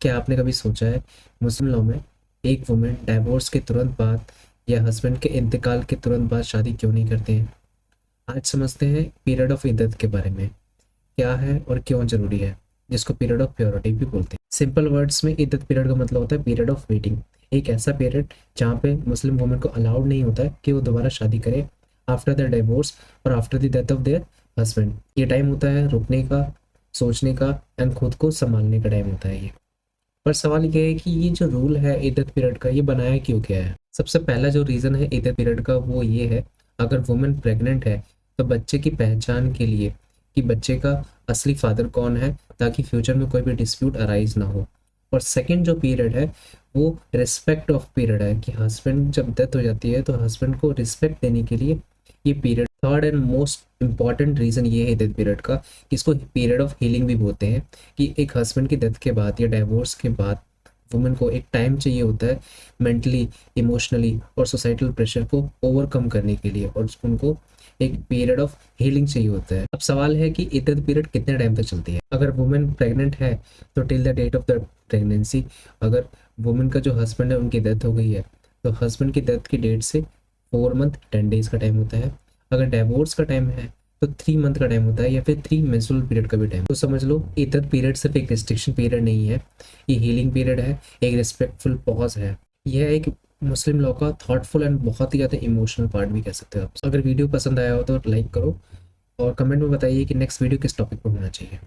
क्या आपने कभी सोचा है मुस्लिम लॉ में एक वुमेन डाइवोर्स के तुरंत बाद या हस्बैंड के इंतकाल के तुरंत बाद शादी क्यों नहीं करते हैं? आज समझते हैं पीरियड ऑफ इद्दत के बारे में, क्या है और क्यों जरूरी है, जिसको पीरियड ऑफ प्योरिटी भी बोलते हैं। सिंपल वर्ड्स में इद्दत पीरियड का मतलब होता है पीरियड ऑफ वेटिंग। एक ऐसा पीरियड जहाँ पे मुस्लिम वुमेन को अलाउड नहीं होता है कि वो दोबारा शादी करे आफ्टर द डिवोर्स और after the death of their husband. ये टाइम होता है रुकने का, सोचने का एंड खुद को संभालने का टाइम होता है ये। पर सवाल ये है कि ये जो रूल है इद्दत पीरियड का, ये बनाया क्यों गया है? सबसे पहला जो रीज़न है इद्दत पीरियड का वो ये है, अगर वुमेन प्रेग्नेंट है तो बच्चे की पहचान के लिए कि बच्चे का असली फादर कौन है, ताकि फ्यूचर में कोई भी डिस्प्यूट अराइज ना हो। और सेकंड जो पीरियड है वो रिस्पेक्ट ऑफ पीरियड है कि हस्बैंड जब डेथ हो जाती है तो हस्बैंड को रिस्पेक्ट देने के लिए ये period. Third and most important reason ये है डेथ पीरियड का कि इसको पीरियड ऑफ हीलिंग भी बोलते हैं, कि एक हस्बैंड की डेथ के बाद या डाइवोर्स के बाद वुमेन को एक टाइम चाहिए होता है मेंटली, इमोशनली और सोसाइटल प्रेशर को ओवरकम करने के लिए, और उनको एक पीरियड ऑफ हीलिंग चाहिए होता है। अब सवाल है कि इद्दत पीरियड कितने टाइम तक चलती है? अगर वुमेन प्रेग्नेंट है तो till the date of the pregnancy. अगर वुमेन का जो हस्बैंड है उनकी डेथ हो गई है तो हस्बैंड की डेथ की डेट से 4 मंथ 10 डेज का टाइम होता है। अगर डाइवोर्स का टाइम है तो 3 मंथ का टाइम होता है, या फिर 3 मेंस्ट्रुअल पीरियड का भी टाइम। तो समझ लो इद्दत पीरियड सिर्फ एक रिस्ट्रिक्शन पीरियड नहीं है, ये हीलिंग पीरियड है, एक रिस्पेक्टफुल पॉज है। यह एक मुस्लिम लॉ का थॉटफुल एंड बहुत ही ज़्यादा इमोशनल पार्ट भी कह सकते हो आप। अगर वीडियो पसंद आया हो तो लाइक करो और कमेंट में बताइए कि नेक्स्ट वीडियो किस टॉपिक पर होना चाहिए।